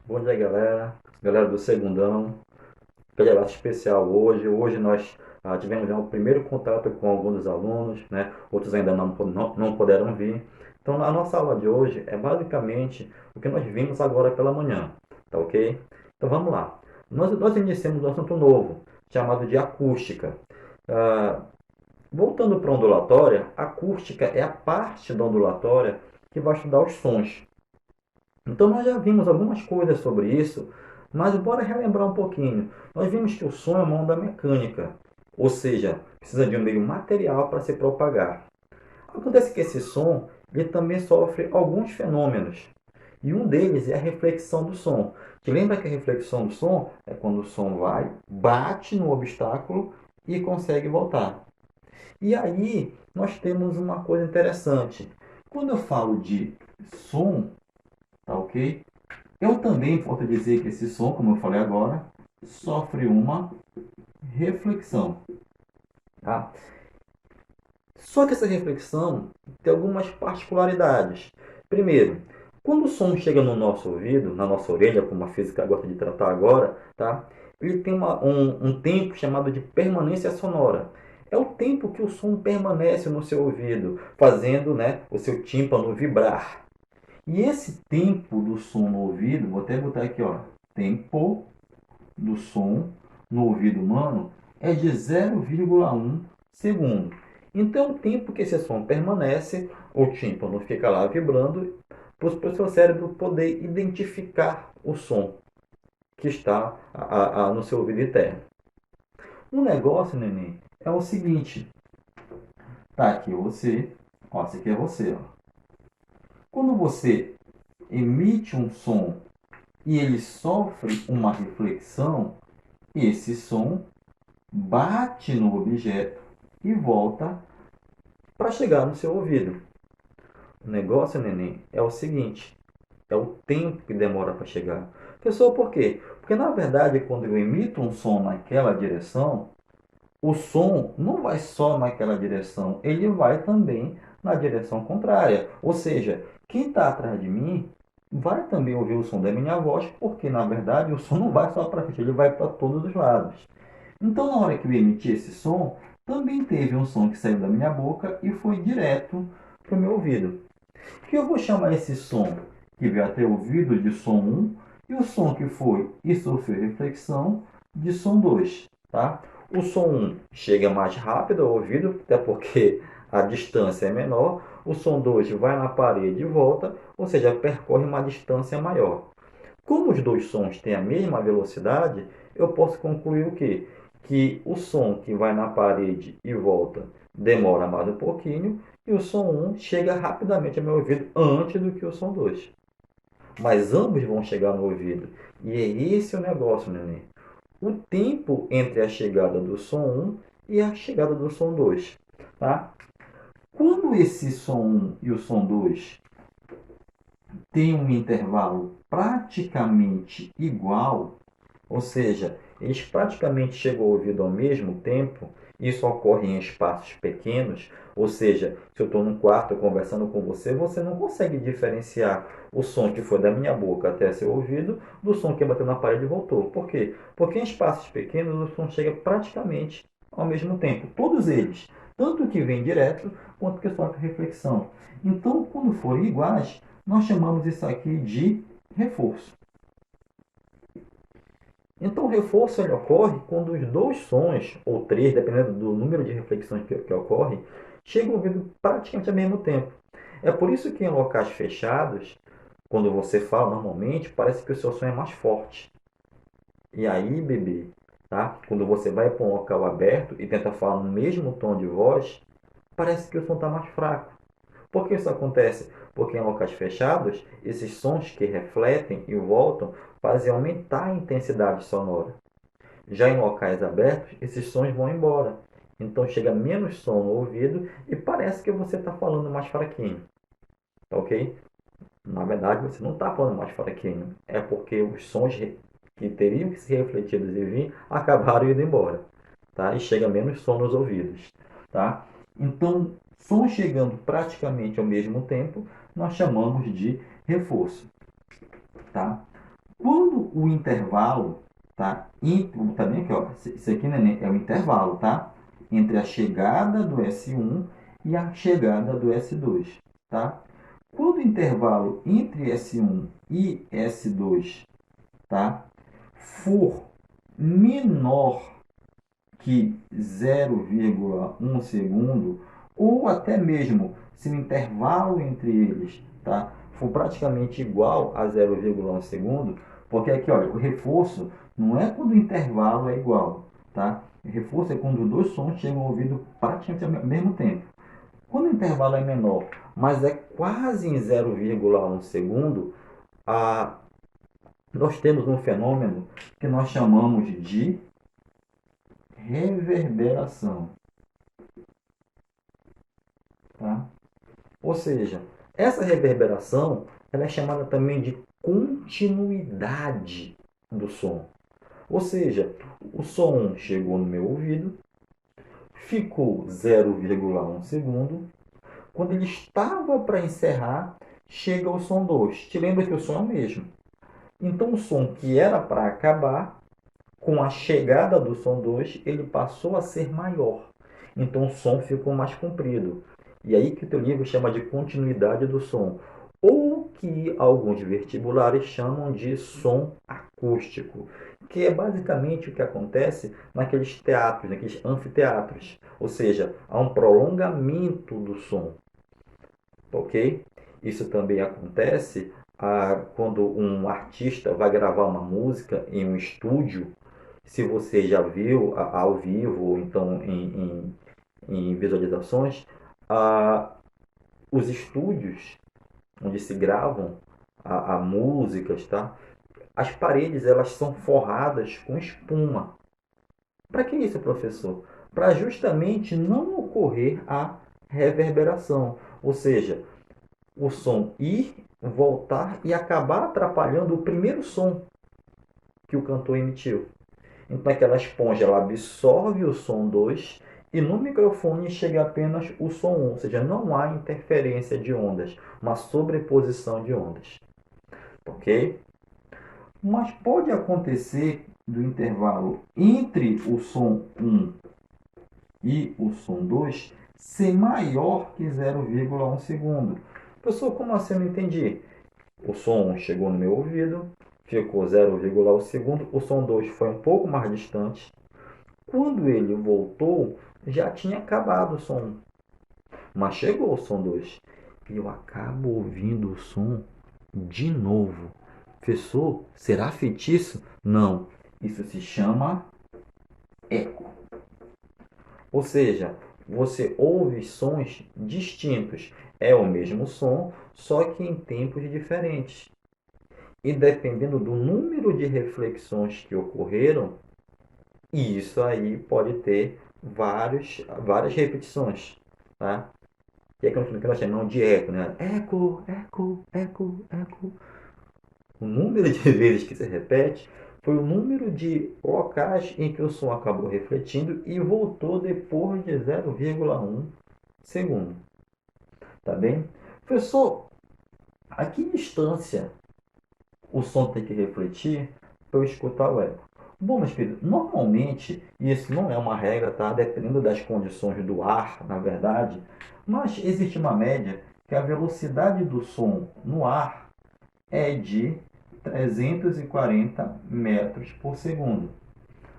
Bom dia, galera. Galera do Segundão. Aquele abraço especial hoje. Hoje nós tivemos já o primeiro contato com alguns dos alunos, né? Outros ainda não puderam vir. Então, a nossa aula de hoje é basicamente o que nós vimos agora pela manhã, tá ok? Então, vamos lá. Nós iniciamos um assunto novo, chamado de acústica. Ah, Voltando para a ondulatória, a acústica é a parte da ondulatória que vai estudar os sons. Então nós já vimos algumas coisas sobre isso, mas bora relembrar um pouquinho. Nós vimos que o som é uma onda mecânica, ou seja, precisa de um meio material para se propagar. Acontece que esse som ele também sofre alguns fenômenos. E um deles é a reflexão do som. Te lembra que a reflexão do som é quando o som vai, bate no obstáculo e consegue voltar. E aí nós temos uma coisa interessante. Quando eu falo de som, tá ok? Eu também posso dizer que esse som, como eu falei agora, sofre uma reflexão. Tá? Só que essa reflexão tem algumas particularidades. Primeiro, quando o som chega no nosso ouvido, na nossa orelha, como a física gosta de tratar agora, tá? Ele tem um tempo chamado de permanência sonora. É o tempo que o som permanece no seu ouvido, fazendo, né, o seu tímpano vibrar. E esse tempo do som no ouvido, vou até botar aqui, ó, tempo do som no ouvido humano é de 0,1 segundo. Então, o tempo que esse som permanece, o tímpano fica lá vibrando, para o seu cérebro poder identificar o som que está no seu ouvido interno. O negócio, neném, é o seguinte. Tá aqui você, ó, esse aqui é você, ó. Quando você emite um som e ele sofre uma reflexão, esse som bate no objeto e volta para chegar no seu ouvido. O negócio, neném, é o seguinte: é o tempo que demora para chegar. Pessoal, por quê? Porque na verdade, quando eu emito um som naquela direção, o som não vai só naquela direção, ele vai também na direção contrária. Ou seja, quem está atrás de mim vai também ouvir o som da minha voz, porque na verdade o som não vai só para frente, ele vai para todos os lados. Então, na hora que eu emiti esse som, também teve um som que saiu da minha boca e foi direto para o meu ouvido. Que eu vou chamar esse som que veio até o ouvido de som 1 e o som que foi e sofreu reflexão de som 2. Tá? O som 1 chega mais rápido ao ouvido, até porque a distância é menor. O som 2 vai na parede e volta, ou seja, percorre uma distância maior. Como os dois sons têm a mesma velocidade, eu posso concluir o quê? Que o som que vai na parede e volta demora mais um pouquinho e o som 1 chega rapidamente ao meu ouvido antes do que o som 2. Mas ambos vão chegar no ouvido. E é esse o negócio, neném. O tempo entre a chegada do som 1 e a chegada do som 2. Tá? Quando esse som 1 e o som 2 têm um intervalo praticamente igual, ou seja, eles praticamente chegam ao ouvido ao mesmo tempo. Isso ocorre em espaços pequenos, ou seja, se eu estou num quarto conversando com você, você não consegue diferenciar o som que foi da minha boca até seu ouvido do som que bateu na parede e voltou. Por quê? Porque em espaços pequenos o som chega praticamente ao mesmo tempo, todos eles, tanto que vem direto quanto que sofre reflexão. Então, quando forem iguais, nós chamamos isso aqui de reforço. Então, o reforço ele ocorre quando os dois sons, ou três, dependendo do número de reflexões que ocorre, chegam ao ouvido praticamente ao mesmo tempo. É por isso que em locais fechados, quando você fala normalmente, parece que o seu som é mais forte. E aí, bebê, tá? Quando você vai para um local aberto e tenta falar no mesmo tom de voz, parece que o som está mais fraco. Por que isso acontece? Porque em locais fechados, esses sons que refletem e voltam fazem aumentar a intensidade sonora. Já em locais abertos, esses sons vão embora. Então chega menos som no ouvido e parece que você está falando mais fraquinho. Tá ok? Na verdade, você não está falando mais fraquinho. É porque os sons que teriam que ser refletidos e vir acabaram indo embora. Tá? E chega menos som nos ouvidos. Tá? Então, som chegando praticamente ao mesmo tempo, nós chamamos de reforço. Tá? Quando o intervalo, tá? Tá bem aqui, ó, isso aqui é o intervalo, tá? Entre a chegada do S1 e a chegada do S2, tá? Quando o intervalo entre S1 e S2, tá, for menor que 0,1 segundo, ou até mesmo se o intervalo entre eles, tá, for praticamente igual a 0,1 segundo, porque aqui, olha, o reforço não é quando o intervalo é igual, tá? O reforço é quando os dois sons chegam ao ouvido praticamente ao mesmo tempo. Quando o intervalo é menor, mas é quase em 0,1 segundo, a, nós temos um fenômeno que nós chamamos de reverberação. Tá? Ou seja, essa reverberação ela é chamada também de continuidade do som. Ou seja, o som chegou no meu ouvido, ficou 0,1 segundo. Quando ele estava para encerrar, chega o som 2. Te lembra que o som é o mesmo. Então, o som que era para acabar, com a chegada do som 2, ele passou a ser maior. Então o som ficou mais comprido. E aí que o teu livro chama de continuidade do som. Ou que alguns vestibulares chamam de som acústico, que é basicamente o que acontece naqueles teatros, naqueles anfiteatros. Ou seja, há um prolongamento do som, ok? Isso também acontece quando um artista vai gravar uma música em um estúdio. Se você já viu ao vivo, ou então em visualizações, os estúdios onde se gravam a músicas, tá? As paredes elas são forradas com espuma. Para que isso, professor? Para justamente não ocorrer a reverberação, ou seja, o som ir, voltar e acabar atrapalhando o primeiro som que o cantor emitiu. Então aquela esponja ela absorve o som 2 e no microfone chega apenas o som 1, ou seja, não há interferência de ondas, uma sobreposição de ondas, ok? Mas pode acontecer do intervalo entre o som 1 e o som 2 ser maior que 0,1 segundo. Professor, como assim? Eu não entendi. O som 1 chegou no meu ouvido, ficou 0,1 segundo, o som 2 foi um pouco mais distante. Quando ele voltou, já tinha acabado o som, mas chegou o som 2. E eu acabo ouvindo o som de novo. Professor, será feitiço? Não. Isso se chama eco. Ou seja, você ouve sons distintos. É o mesmo som, só que em tempos diferentes. E dependendo do número de reflexões que ocorreram, isso aí pode ter várias repetições, tá? Que é aquilo que nós chamamos de eco, né? Eco, eco, eco, eco. O número de vezes que se repete foi o número de locais em que o som acabou refletindo e voltou depois de 0,1 segundo. Tá bem? Professor, a que distância o som tem que refletir para eu escutar o eco? Bom, meus queridos, normalmente, e isso não é uma regra, tá? Dependendo das condições do ar, na verdade, mas existe uma média que a velocidade do som no ar é de 340 metros por segundo,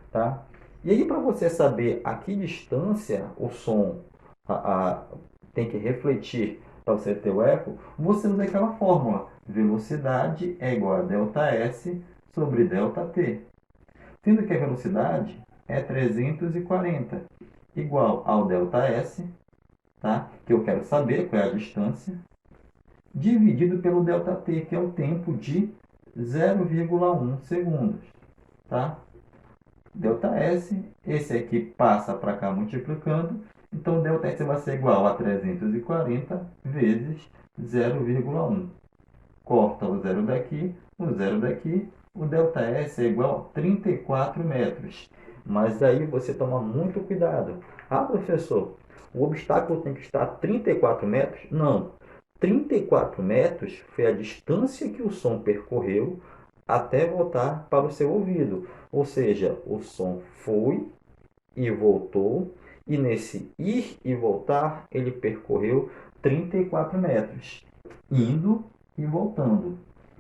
tá? E aí, para você saber a que distância o som a, a, tem que refletir para você ter o eco, você usa aquela fórmula. Velocidade é igual a ΔS sobre ΔT. Sendo que a velocidade é 340, igual ao ΔS, tá? Que eu quero saber qual é a distância, dividido pelo ΔT, que é o tempo de 0,1 segundos, tá? ΔS, esse aqui passa para cá multiplicando, então ΔS vai ser igual a 340 vezes 0,1. Corta o zero daqui, o ΔS é igual a 34 metros. Mas aí você toma muito cuidado. Ah, professor, o obstáculo tem que estar a 34 metros? Não. 34 metros foi a distância que o som percorreu até voltar para o seu ouvido. Ou seja, o som foi e voltou, e nesse ir e voltar, ele percorreu 34 metros, indo e voltando.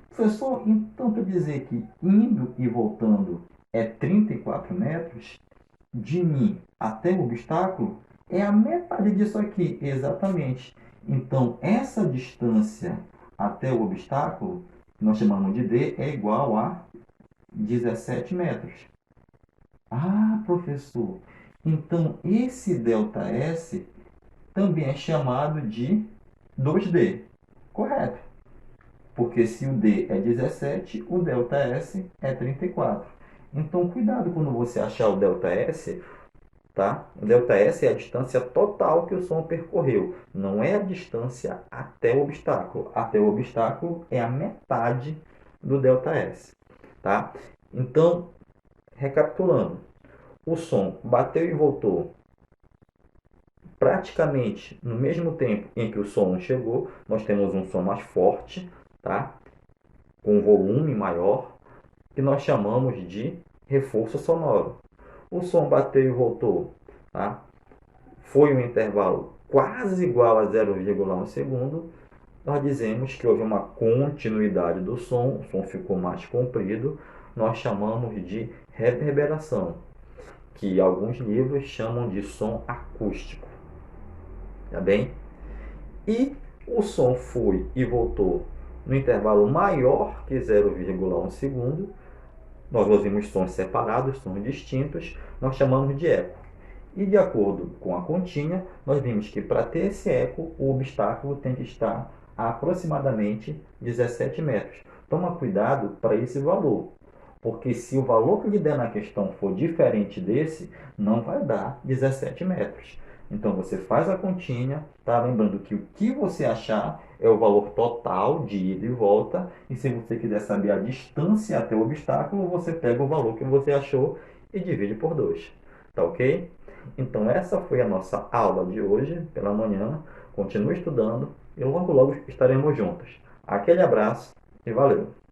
Professor, então quer dizer que indo e voltando é 34 metros? De mim até o obstáculo é a metade disso aqui, exatamente. Então, essa distância até o obstáculo, que nós chamamos de D, é igual a 17 metros. Ah, professor, então esse ΔS também é chamado de 2D, correto? Porque se o D é 17, o ΔS é 34. Então, cuidado quando você achar o ΔS, tá? O ΔS é a distância total que o som percorreu, não é a distância até o obstáculo. Até o obstáculo é a metade do ΔS, tá? Então, recapitulando, o som bateu e voltou praticamente no mesmo tempo em que o som chegou. Nós temos um som mais forte, tá? Com volume maior, que nós chamamos de reforço sonoro. O som bateu e voltou, tá? Foi um intervalo quase igual a 0,1 segundo. Nós dizemos que houve uma continuidade do som, o som ficou mais comprido. Nós chamamos de reverberação, que alguns livros chamam de som acústico, tá bem? E o som foi e voltou no intervalo maior que 0,1 segundo. Nós ouvimos sons separados, sons distintos, nós chamamos de eco. E de acordo com a continha, nós vimos que para ter esse eco, o obstáculo tem que estar a aproximadamente 17 metros. Toma cuidado para esse valor, porque se o valor que lhe der na questão for diferente desse, não vai dar 17 metros. Então você faz a continha, tá? Lembrando que o que você achar é o valor total de ida e volta, e se você quiser saber a distância até o obstáculo, você pega o valor que você achou e divide por 2. Tá ok? Então essa foi a nossa aula de hoje, pela manhã. Continue estudando e logo logo estaremos juntos. Aquele abraço e valeu!